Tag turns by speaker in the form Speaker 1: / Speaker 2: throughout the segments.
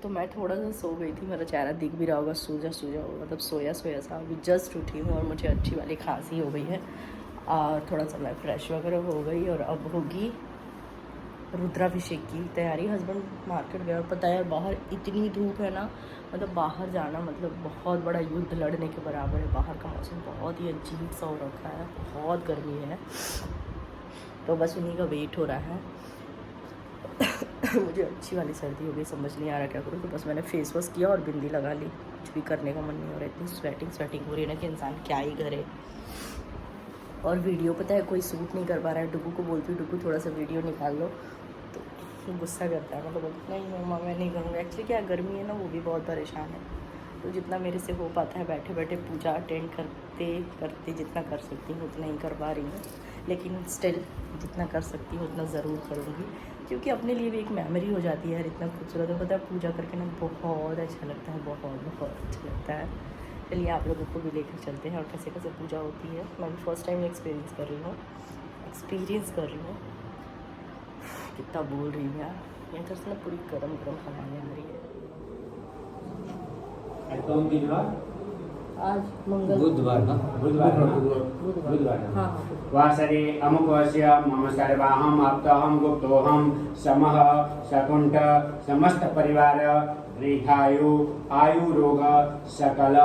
Speaker 1: तो मैं थोड़ा सा सो गई थी, मेरा चेहरा दिख भी रहा होगा सूजा सूजा होगा, मतलब सोया सोया सा। अभी जस्ट उठी हूँ और मुझे अच्छी वाली खांसी हो गई है और थोड़ा सा मैं फ्रेश वगैरह हो गई और अब होगी रुद्राभिषेक की तैयारी। हस्बैंड मार्केट गया और पता है यार बाहर इतनी धूप है ना, मतलब बाहर जाना मतलब बहुत बड़ा युद्ध लड़ने के बराबर है। बाहर का मौसम बहुत ही अजीब सा हो रखा है, बहुत गर्मी है, तो बस उन्हीं का वेट हो रहा है। मुझे अच्छी वाली सर्दी हो गई, समझ नहीं आ रहा क्या करूँ। तो बस मैंने फेस वॉश किया और बिंदी लगा ली, कुछ भी करने का मन नहीं हो रहा। इतनी स्वेटिंग हो रही है ना कि इंसान क्या ही करे। और वीडियो पता है कोई शूट नहीं कर पा रहा है। डुगू को बोलती हूँ डुगू थोड़ा सा वीडियो निकाल लो, तो गुस्सा करता है, मतलब बोलता नहीं मम्मा मैं नहीं करूँगा। एक्चुअली क्या गर्मी है ना, वो भी बहुत परेशान है। तो जितना मेरे से हो पाता है बैठे बैठे पूजा अटेंड करते करते जितना कर सकती हूँ उतना ही कर पा रही हूँ, लेकिन स्टिल जितना कर सकती हूँ उतना ज़रूर करूँगी, क्योंकि अपने लिए भी एक मेमोरी हो जाती है यार। इतना खूबसूरत है, पता है पूजा करके ना बहुत अच्छा लगता है, बहुत अच्छा लगता है। चलिए आप लोगों को भी लेकर चलते हैं और कैसे कैसे पूजा होती है। मैं भी फर्स्ट टाइम एक्सपीरियंस कर रही हूँ। कितना बोल रही हूँ यार, यहाँ तरफ से ना पूरी गरम हवाएं आ रही है। आज मंगल
Speaker 2: बुधवार ना बुधवार
Speaker 1: हाँ
Speaker 2: वासरे अमुकस्य मम सर्वाहम आप्ताहम गुप्तोहम समः शकुंठ समस्त परिवार दीर्घायु आयु रोग सकल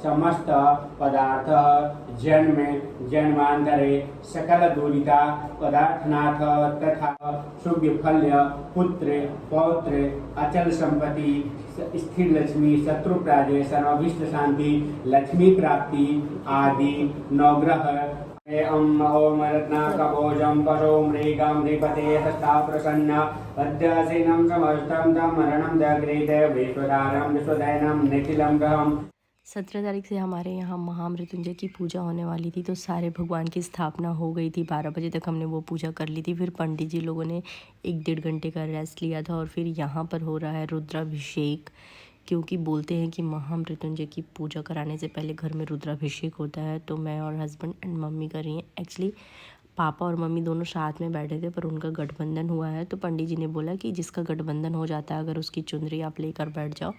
Speaker 2: समस्त पदार्थ जन्म जन्मांतरे सकल दूरिता पदार्थनाथ तथा शुभ फल्य पुत्र पौत्र अचल संपत्ति स्थिर लक्ष्मी शत्रु पराजय सर्वाभीष्ट शांति लक्ष्मी प्राप्ति आदि नवग्रह ओम रत्नाकवोजं पशो मृगं धीपते हस्ता प्रसन्न अद्यासीनं समस्तं तं मरणं दग्रेत विश्वधारं विश्वदयनं निखिलं ग्रहम्।
Speaker 1: 17 तारीख से हमारे यहाँ महामृत्युंजय की पूजा होने वाली थी, तो सारे भगवान की स्थापना हो गई थी। 12 बजे तक हमने वो पूजा कर ली थी। फिर पंडित जी लोगों ने 1-1.5 घंटे का रेस्ट लिया था और फिर यहाँ पर हो रहा है रुद्राभिषेक, क्योंकि बोलते हैं कि महामृत्युंजय की पूजा कराने से पहले घर में रुद्राभिषेक होता है। तो मैं और हस्बैंड एंड मम्मी कर रही हैं। एक्चुअली पापा और मम्मी दोनों साथ में बैठे थे, पर उनका गठबंधन हुआ है, तो पंडित जी ने बोला कि जिसका गठबंधन हो जाता है अगर उसकी चुनरी आप लेकर बैठ जाओ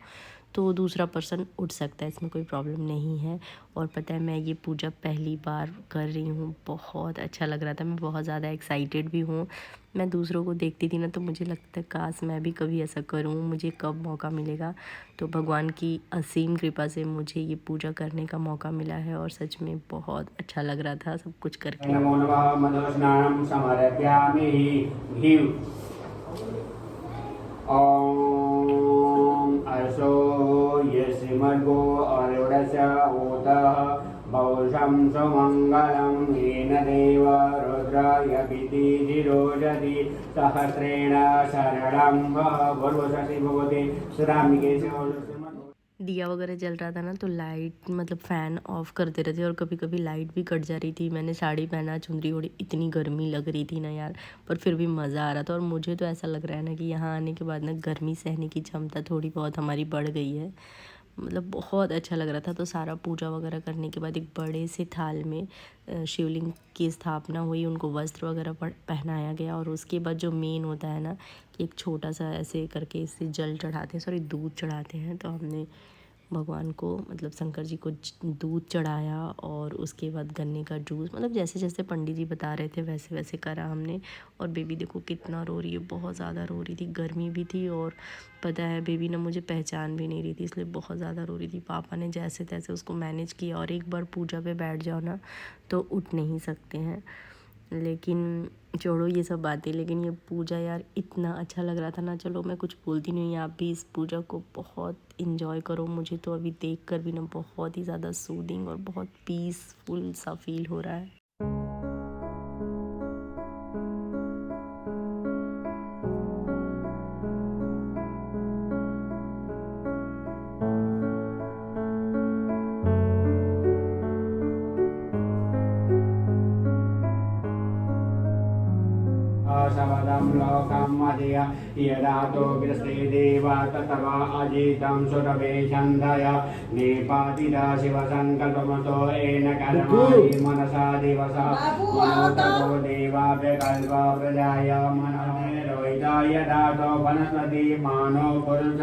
Speaker 1: तो दूसरा पर्सन उठ सकता है, इसमें कोई प्रॉब्लम नहीं है। और पता है मैं ये पूजा पहली बार कर रही हूँ, बहुत अच्छा लग रहा था, मैं बहुत ज़्यादा एक्साइटेड भी हूँ। मैं दूसरों को देखती थी ना तो मुझे लगता है काश मैं भी कभी ऐसा करूँ, मुझे कब मौका मिलेगा। तो भगवान की असीम कृपा से मुझे ये पूजा करने का मौका मिला है और सच में बहुत अच्छा लग रहा था सब कुछ करके।
Speaker 2: नमो नमः मधुस्नानं समर्पयामि घीव ओम अशो ये श्रीमद्गो अरुणस्य ओतः बहुशं सुमंगलं येन देव रुद्राय विधिरोषधि सहस्रेण शरणं भवति भवति सुरामिके
Speaker 1: दिया वगैरह जल रहा था ना, तो लाइट मतलब फ़ैन ऑफ करते रहते और कभी कभी लाइट भी कट जा रही थी। मैंने साड़ी पहना, चुंदरी ओढ़ी, इतनी गर्मी लग रही थी ना यार, पर फिर भी मज़ा आ रहा था। और मुझे तो ऐसा लग रहा है ना कि यहाँ आने के बाद ना गर्मी सहने की क्षमता थोड़ी बहुत हमारी बढ़ गई है, मतलब बहुत अच्छा लग रहा था। तो सारा पूजा वगैरह करने के बाद एक बड़े से थाल में शिवलिंग की स्थापना हुई, उनको वस्त्र वगैरह पहनाया गया और उसके बाद जो मेन होता है ना कि एक छोटा सा ऐसे करके इससे जल चढ़ाते हैं, सॉरी दूध चढ़ाते हैं। तो हमने भगवान को मतलब शंकर जी को दूध चढ़ाया और उसके बाद गन्ने का जूस, मतलब जैसे जैसे पंडित जी बता रहे थे वैसे वैसे करा हमने। और बेबी देखो कितना रो रही है, बहुत ज़्यादा रो रही थी, गर्मी भी थी और पता है बेबी ना मुझे पहचान भी नहीं रही थी, इसलिए बहुत ज़्यादा रो रही थी। पापा ने जैसे तैसे उसको मैनेज किया और एक बार पूजा पे बैठ जाओ ना तो उठ नहीं सकते हैं। लेकिन छोड़ो ये सब बातें, लेकिन ये पूजा यार इतना अच्छा लग रहा था ना। चलो मैं कुछ बोलती नहीं, आप भी इस पूजा को बहुत इन्जॉय करो। मुझे तो अभी देख कर भी ना बहुत ही ज़्यादा सूदिंग और बहुत पीसफुल सा फील हो रहा है।
Speaker 2: सबदं लोकं मदीय यदातो ग्रस्ते देवा ततवा अजितं सुरभे छन्दय नेपातिदा शिवसङ्कल्पमतो येन कर्माणि मनसा दिवसा मनोततो देवाभ्यकल्प प्रजाय मनोहिताय दातो वनस्पति मानो पुरुष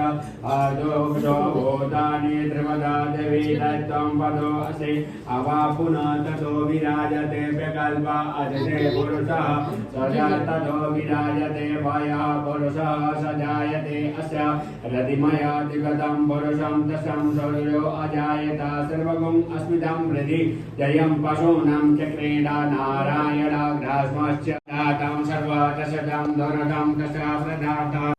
Speaker 2: आदोक्षो भूतानि त्रिपदा देवी दत्तं पदो अस्ति अवा पुनः ततो विराजते व्यकल्प अदिते पुरुषः सदा ततो विराजते वयः पुरुषः सजायते अस्य रतिमयादिगतं पुरुषं दशं सूर्यो अजायत सर्वगुं अस्मितं हृदि जयं पशूनां च क्रीडा नारायणाग्रास्मश्च दातं सर्वदशतं दुर्गं दशाप्रदाता।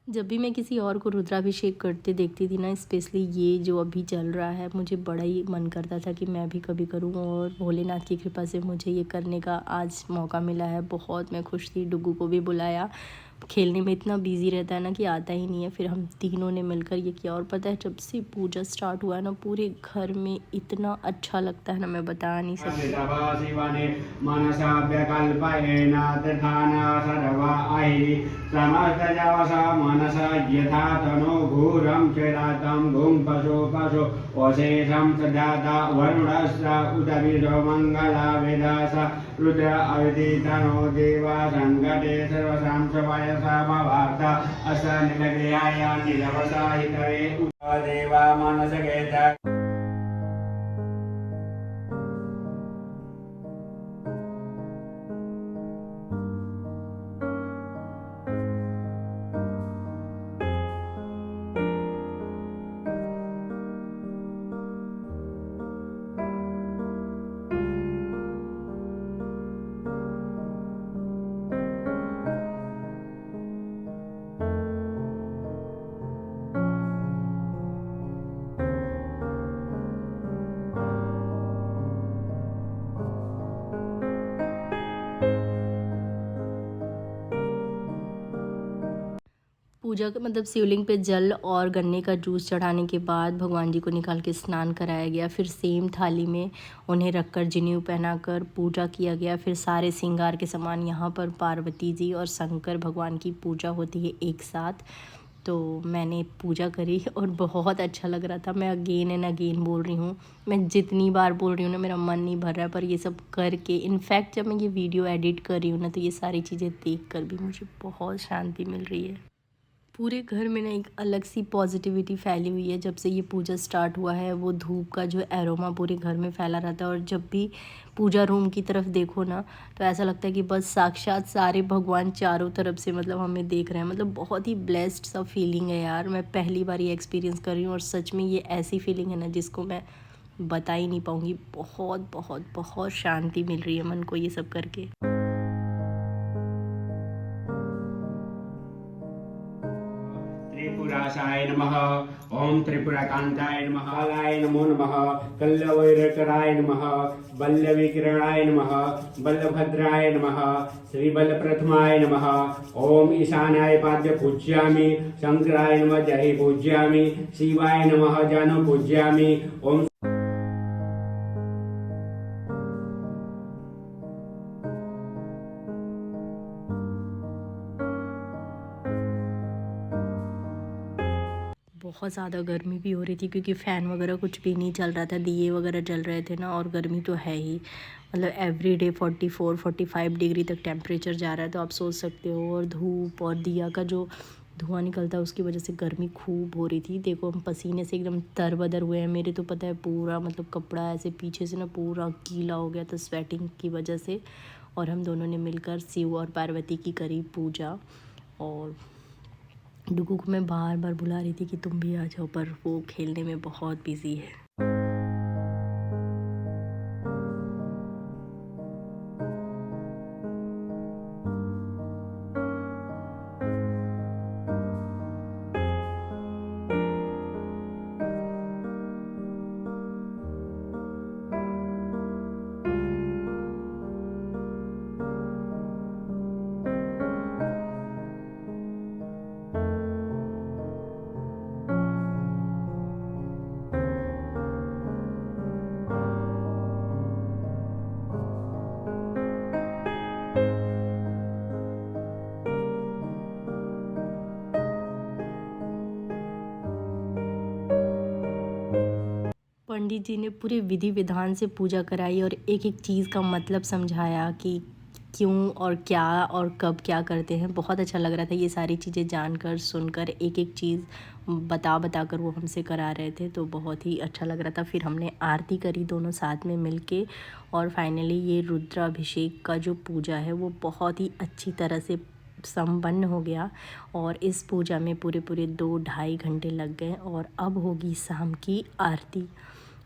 Speaker 1: जब भी मैं किसी और को रुद्राभिषेक करते देखती थी ना, स्पेशली ये जो अभी चल रहा है, मुझे बड़ा ही मन करता था कि मैं भी कभी करूँ, और भोलेनाथ की कृपा से मुझे ये करने का आज मौका मिला है। बहुत मैं खुश थी। डुगू को भी बुलाया। खेलने में इतना बिजी रहता है ना कि आता ही नहीं है। फिर हम तीनों ने मिलकर ये किया, और पता है जब से पूजा स्टार्ट हुआ है ना, पूरे घर में इतना अच्छा लगता है ना, मैं बता नहीं सकती।
Speaker 2: मनसा यथा तनो घोरं चिरातं घुं पशो पशो अशेषं सदाता वरुणस्य उदविदो मङ्गला वेदास रुद्र अविदितनो देवा संगते सर्वसां सवयसा भवार्थ अस निलग्र्याय निलवसा हितवे देवा मनसकेत।
Speaker 1: पूजा का मतलब शिवलिंग पे जल और गन्ने का जूस चढ़ाने के बाद भगवान जी को निकाल के स्नान कराया गया। फिर सेम थाली में उन्हें रखकर जनेऊ पहनाकर पूजा किया गया। फिर सारे श्रृंगार के सामान यहाँ पर पार्वती जी और शंकर भगवान की पूजा होती है एक साथ। तो मैंने पूजा करी और बहुत अच्छा लग रहा था। मैं अगेन एंड अगेन बोल रही हूँ, मैं जितनी बार बोल रही हूँ ना, मेरा मन नहीं भर रहा है। पर ये सब करके, इनफैक्ट जब मैं ये वीडियो एडिट कर रही हूँ ना, तो ये सारी चीज़ें देख कर भी मुझे बहुत शांति मिल रही है। पूरे घर में ना एक अलग सी पॉजिटिविटी फैली हुई है। जब से ये पूजा स्टार्ट हुआ है, वो धूप का जो एरोमा पूरे घर में फैला रहता है। और जब भी पूजा रूम की तरफ देखो ना, तो ऐसा लगता है कि बस साक्षात सारे भगवान चारों तरफ से मतलब हमें देख रहे हैं। मतलब बहुत ही ब्लेस्ड सा फीलिंग है यार। मैं पहली बार ये एक्सपीरियंस कर रही हूँ, और सच में ये ऐसी फीलिंग है ना जिसको मैं बता ही नहीं पाऊँगी। बहुत बहुत बहुत शांति मिल रही है मन को ये सब करके।
Speaker 2: त्रिपुरासाय नमः। ओम त्रिपुराकांताय नमः। कालाय नमो नमः। कल्लवैरकराय नमः। बल्लविकिरणाय नमः। बल्लभद्राय नमः। श्रीबलप्रथमाय नमः। ओम ईशानाय पाद्य पूज्यामि। शंकराय नमः जहि पूज्यामि। शिवाय नमः जन पूज्यामि। ओम
Speaker 1: बहुत ज़्यादा गर्मी भी हो रही थी, क्योंकि फ़ैन वगैरह कुछ भी नहीं चल रहा था। दिए वगैरह जल रहे थे ना, और गर्मी तो है ही। मतलब एवरी डे 44-45 डिग्री तक टेम्परेचर जा रहा है, तो आप सोच सकते हो। और धूप और दिया का जो धुआं निकलता है, उसकी वजह से गर्मी खूब हो रही थी। देखो हम पसीने से एकदम तरबदर हुए हैं। मेरे तो पता है पूरा मतलब कपड़ा ऐसे पीछे से ना पूरा गीला हो गया था स्वेटिंग की वजह से। और हम दोनों ने मिलकर शिव और पार्वती की करी पूजा। और डुगू को मैं बार बार बुला रही थी कि तुम भी आ जाओ, पर वो खेलने में बहुत बिजी है। पंडित जी ने पूरे विधि विधान से पूजा कराई और एक एक चीज़ का मतलब समझाया कि क्यों और क्या और कब क्या करते हैं। बहुत अच्छा लग रहा था ये सारी चीज़ें जानकर सुनकर, एक एक चीज़ बता कर वो हमसे करा रहे थे, तो बहुत ही अच्छा लग रहा था। फिर हमने आरती करी दोनों साथ में मिलके और फाइनली ये रुद्राभिषेक का जो पूजा है वो बहुत ही अच्छी तरह से संपन्न हो गया और इस पूजा में पूरे 2-2.5 घंटे लग गए और अब होगी शाम की आरती।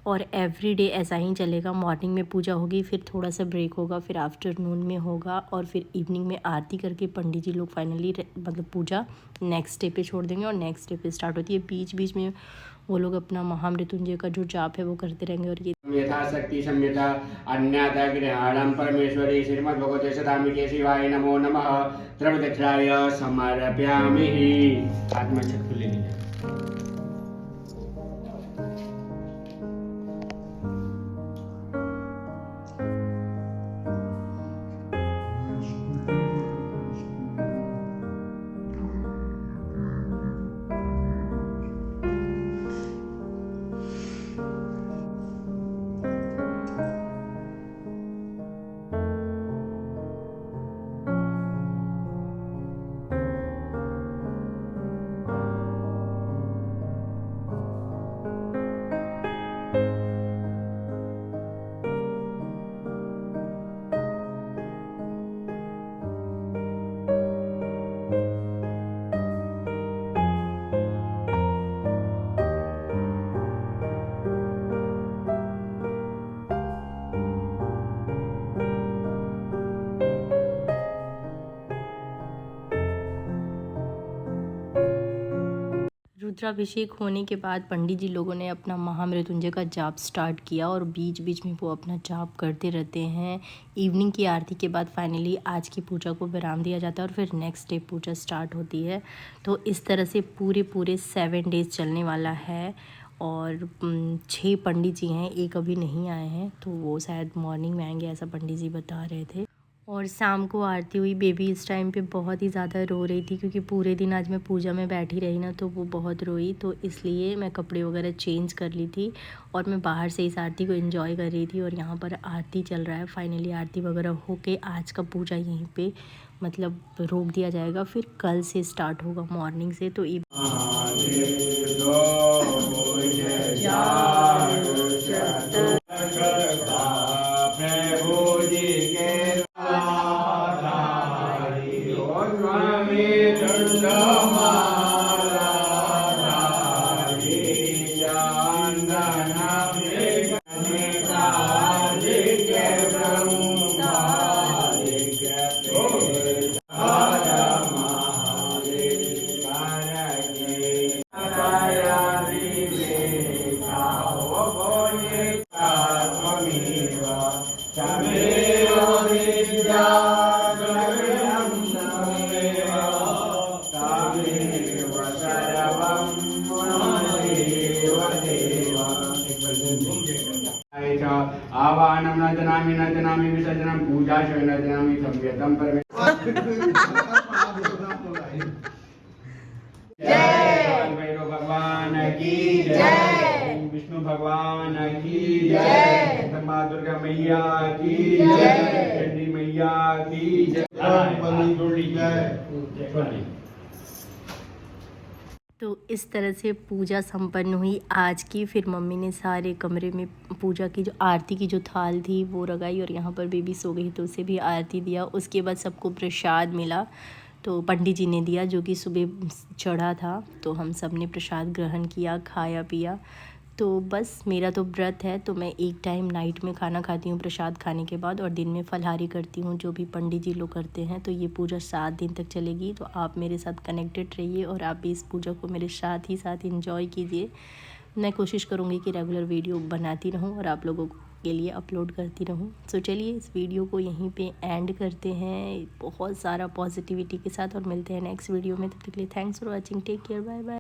Speaker 1: और एवरीडे ऐसा ही चलेगा, मॉर्निंग में पूजा होगी, फिर थोड़ा सा ब्रेक होगा, फिर आफ्टरनून में होगा और फिर इवनिंग में आरती करके पंडित जी लोग फाइनली मतलब पूजा नेक्स्ट डे पे छोड़ देंगे और नेक्स्ट डे पे स्टार्ट होती है। बीच बीच में वो लोग अपना महामृत्युंजय का जो जाप है वो करते रहेंगे। और ये
Speaker 2: यथाशक्ति संयता अन्यथा गृहाणं परमेश्वरी श्रीमद्भगवते सदामिके शिवाय नमो नमः द्रवदक्षिणाय समर्पयामि। आत्मचक्षु ले लीजिए।
Speaker 1: रुद्राभिषेक होने के बाद पंडित जी लोगों ने अपना महामृत्युंजय का जाप स्टार्ट किया और बीच बीच में वो अपना जाप करते रहते हैं। इवनिंग की आरती के बाद फाइनली आज की पूजा को विराम दिया जाता है और फिर नेक्स्ट डे पूजा स्टार्ट होती है। तो इस तरह से पूरे 7 डेज़ चलने वाला है और 6 पंडित जी हैं, एक अभी नहीं आए हैं, तो वो शायद मॉर्निंग में आएंगे ऐसा पंडित जी बता रहे थे। और शाम को आरती हुई। बेबी इस टाइम पे बहुत ही ज़्यादा रो रही थी क्योंकि पूरे दिन आज मैं पूजा में बैठी रही ना, तो वो बहुत रोई, तो इसलिए मैं कपड़े वगैरह चेंज कर ली थी और मैं बाहर से इस आरती को एंजॉय कर रही थी। और यहाँ पर आरती चल रहा है। फाइनली आरती वगैरह होके आज का पूजा यहीं पे मतलब रोक दिया जाएगा, फिर कल से स्टार्ट होगा मॉर्निंग से। तो आवाहनं न जनामि विसर्जनं पूजाशय न जनामि संयतं जय भैरव भगवान की जय, विष्णु भगवान की जय, माँ दुर्गा मैया की जय, चंडी मैया की जय। तो इस तरह से पूजा संपन्न हुई आज की। फिर मम्मी ने सारे कमरे में पूजा की जो आरती की जो थाल थी वो लगाई और यहाँ पर बेबी सो गई तो उसे भी आरती दिया। उसके बाद सबको प्रसाद मिला, तो पंडित जी ने दिया जो कि सुबह चढ़ा था, तो हम सब ने प्रसाद ग्रहण किया, खाया पिया। तो बस मेरा तो व्रत है, तो मैं एक टाइम नाइट में खाना खाती हूँ प्रसाद खाने के बाद और दिन में फलाहारी करती हूँ जो भी पंडित जी लोग करते हैं। तो ये पूजा 7 दिन तक चलेगी, तो आप मेरे साथ कनेक्टेड रहिए और आप भी इस पूजा को मेरे साथ ही साथ एंजॉय कीजिए। मैं कोशिश करूँगी कि रेगुलर वीडियो बनाती रहूँ और आप लोगों के लिए अपलोड करती रहूँ। सो चलिए इस वीडियो को यहीं पे एंड करते हैं बहुत सारा पॉजिटिविटी के साथ और मिलते हैं नेक्स्ट वीडियो में। तब तक के लिए thanks for watching, take care, bye bye.